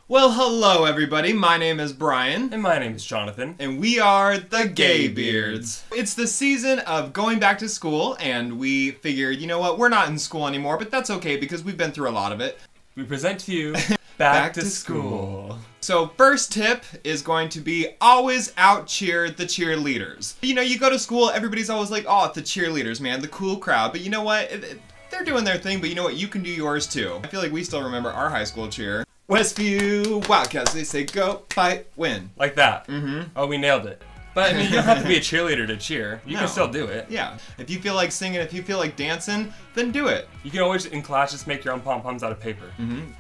Well, hello everybody, my name is Brian. And my name is Jonathan. And we are the Gay Beards. It's the season of going back to school, and we figured, you know what, we're not in school anymore, but that's okay because we've been through a lot of it. We present to you Back to School. So first tip is going to be always out-cheer the cheerleaders. You know, you go to school, everybody's always like, oh, it's the cheerleaders, man, the cool crowd. But you know what? They're doing their thing, but you know what? You can do yours too. I feel like we still remember our high school cheer. Westview Wildcats, they say go, fight, win. Like that. Mm-hmm. Oh, we nailed it. But I mean, you don't have to be a cheerleader to cheer. You can still do it. Yeah. If you feel like singing, if you feel like dancing, then do it. You can always, in class, just make your own pom-poms out of paper. Mm-hmm.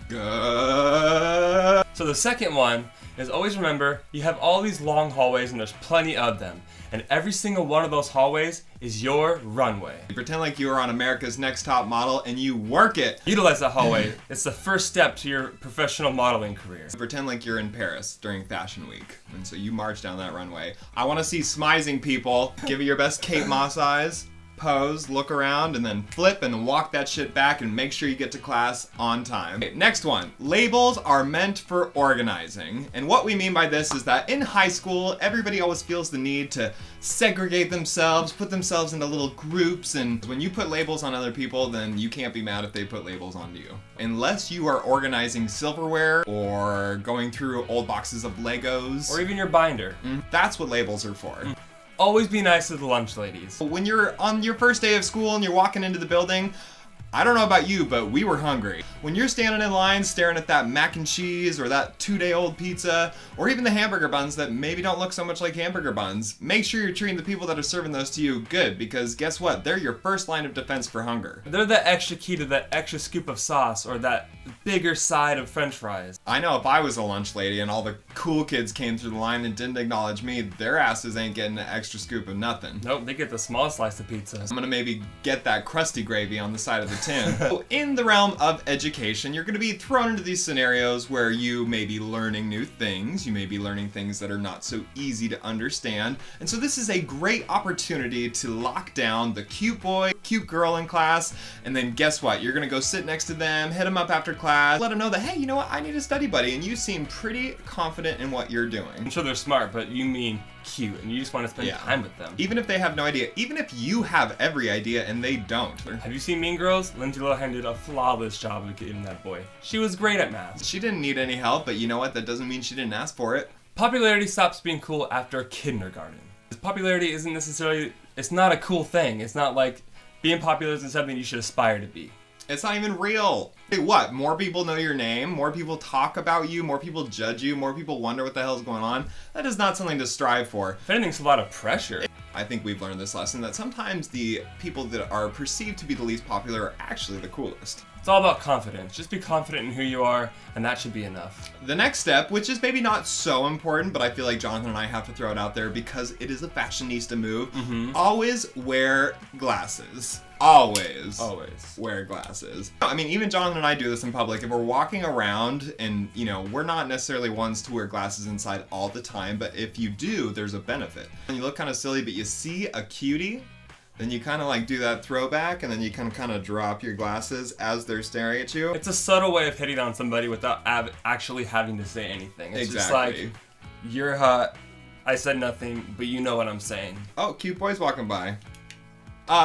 So the second one is always remember, you have all these long hallways and there's plenty of them. And every single one of those hallways is your runway. Pretend like you are on America's Next Top Model and you work it. Utilize that hallway. It's the first step to your professional modeling career. Pretend like you're in Paris during Fashion Week. And so you march down that runway. I want to see smizing people. Give it your best Kate Moss eyes. Pose, look around, and then flip and walk that shit back and make sure you get to class on time. Okay, next one. Labels are meant for organizing. And what we mean by this is that in high school, everybody always feels the need to segregate themselves, put themselves into little groups, and when you put labels on other people, then you can't be mad if they put labels on you. Unless you are organizing silverware or going through old boxes of Legos. Or even your binder. That's what labels are for. Always be nice to the lunch ladies. When you're on your first day of school and you're walking into the building, I don't know about you, but we were hungry. When you're standing in line staring at that mac and cheese or that 2-day-old pizza, or even the hamburger buns that maybe don't look so much like hamburger buns, make sure you're treating the people that are serving those to you good, because guess what? They're your first line of defense for hunger. They're that extra key to that extra scoop of sauce or that bigger side of french fries. I know if I was a lunch lady and all the cool kids came through the line and didn't acknowledge me, their asses ain't getting an extra scoop of nothing. Nope, they get the small slice of pizza. I'm gonna maybe get that crusty gravy on the side of the tin. So in the realm of education, you're gonna be thrown into these scenarios where you may be learning new things, you may be learning things that are not so easy to understand, and so this is a great opportunity to lock down the cute boy, cute girl in class, and then guess what? You're gonna go sit next to them, hit them up after class, let them know that, hey, you know what? I need a study buddy, and you seem pretty confident in what you're doing. I'm sure they're smart, but you mean cute, and you just want to spend time with them. Even if they have no idea, even if you have every idea and they don't. Have you seen Mean Girls? Lindsay Lohan did a flawless job of getting that boy. She was great at math. She didn't need any help, but you know what? That doesn't mean she didn't ask for it. Popularity stops being cool after kindergarten. Popularity isn't necessarily, it's not a cool thing. It's not like being popular isn't something you should aspire to be. It's not even real. Hey, what? More people know your name, more people talk about you, more people judge you, more people wonder what the hell's going on. That is not something to strive for. If anything, it's a lot of pressure. I think we've learned this lesson that sometimes the people that are perceived to be the least popular are actually the coolest. It's all about confidence. Just be confident in who you are, and that should be enough. The next step, which is maybe not so important, but I feel like Jonathan and I have to throw it out there because it is a fashionista move. Always wear glasses. Always wear glasses. I mean, even Jonathan and I do this in public. If we're walking around and, you know, we're not necessarily ones to wear glasses inside all the time, but if you do, there's a benefit. And you look kind of silly, but you see a cutie, then you kind of like do that throwback, and then you can kind of drop your glasses as they're staring at you. It's a subtle way of hitting on somebody without actually having to say anything. It's just like, you're hot, I said nothing, but you know what I'm saying. Oh, cute boys walking by.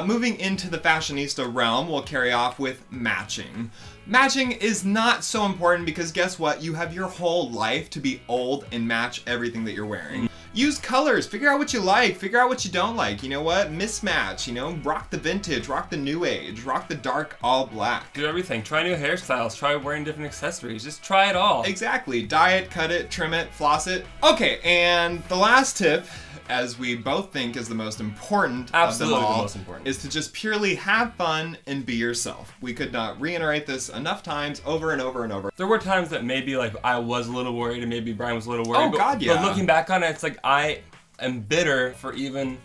Moving into the fashionista realm, we'll carry off with matching. Matching is not so important because guess what? You have your whole life to be old and match everything that you're wearing. Use colors, figure out what you like, figure out what you don't like, you know what? Mismatch, you know, rock the vintage, rock the new age, rock the dark all black. Do everything, try new hairstyles, try wearing different accessories, just try it all. Exactly, dye it, cut it, trim it, floss it. Okay, and the last tip, as we both think is the most important of them all, is to just purely have fun and be yourself. We could not reiterate this enough times over and over and over. There were times that maybe like I was a little worried and maybe Brian was a little worried. Oh God, yeah. But looking back on it, it's like I am bitter for even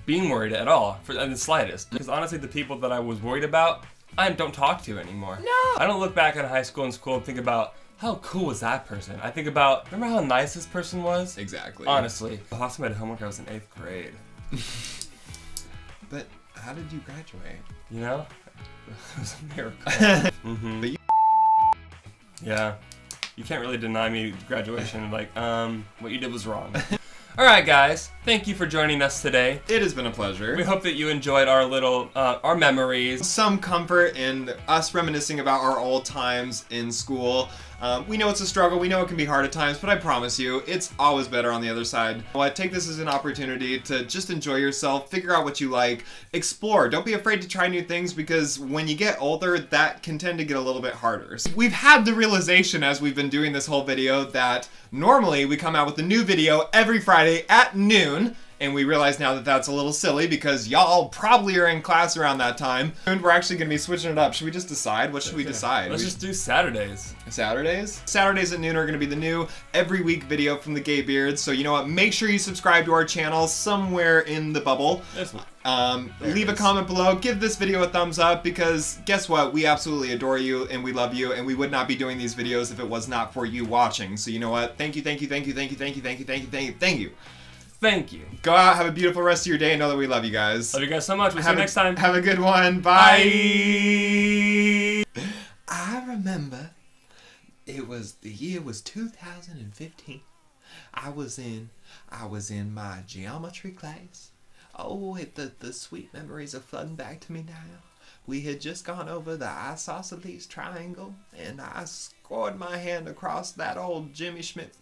being worried at all, for the slightest. Because honestly, the people that I was worried about, I don't talk to anymore. No! I don't look back on high school and school and think about, how cool was that person? I think about, remember how nice this person was? Exactly. Honestly. The last time I did homework, I was in 8th grade. But how did you graduate? You know? It was a miracle. But you Yeah. you can't really deny me graduation. Like, what you did was wrong. All right, guys. Thank you for joining us today. It has been a pleasure. We hope that you enjoyed our little, our memories. Some comfort in us reminiscing about our old times in school. We know it's a struggle, we know it can be hard at times, but I promise you, it's always better on the other side. Well, take this as an opportunity to just enjoy yourself, figure out what you like, explore. Don't be afraid to try new things, because when you get older, that can tend to get a little bit harder. We've had the realization as we've been doing this whole video that normally we come out with a new video every Friday at noon. And we realize now that that's a little silly because y'all probably are in class around that time. And we're actually going to be switching it up. Should we just decide? What should we decide? Let's just do Saturdays. Saturdays? Saturdays at noon are going to be the new every week video from the Gay Beards. So you know what? Make sure you subscribe to our channel somewhere in the bubble. Leave a comment below. Give this video a thumbs up because guess what? We absolutely adore you and we love you and we would not be doing these videos if it was not for you watching. So you know what? Thank you, thank you, thank you, thank you, thank you, thank you, thank you, thank you, thank you. Thank you. Go out, have a beautiful rest of your day, and know that we love you guys. Love you guys so much. We'll see you next time. Have a good one. Bye. I remember the year was 2015. I was in my geometry class. Oh, the sweet memories are flooding back to me now. We had just gone over the isosceles triangle, and I scored my hand across that old Jimmy Schmidt.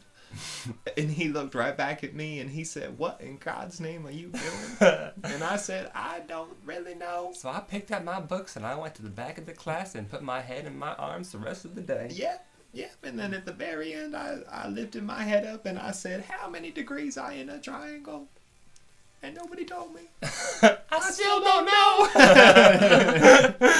And he looked right back at me and he said, "What in God's name are you doing?" And I said, "I don't really know." So I picked up my books and I went to the back of the class and put my head in my arms the rest of the day. Yep. And then at the very end, I lifted my head up and I said, "How many degrees are in a triangle?" And nobody told me. I still don't know.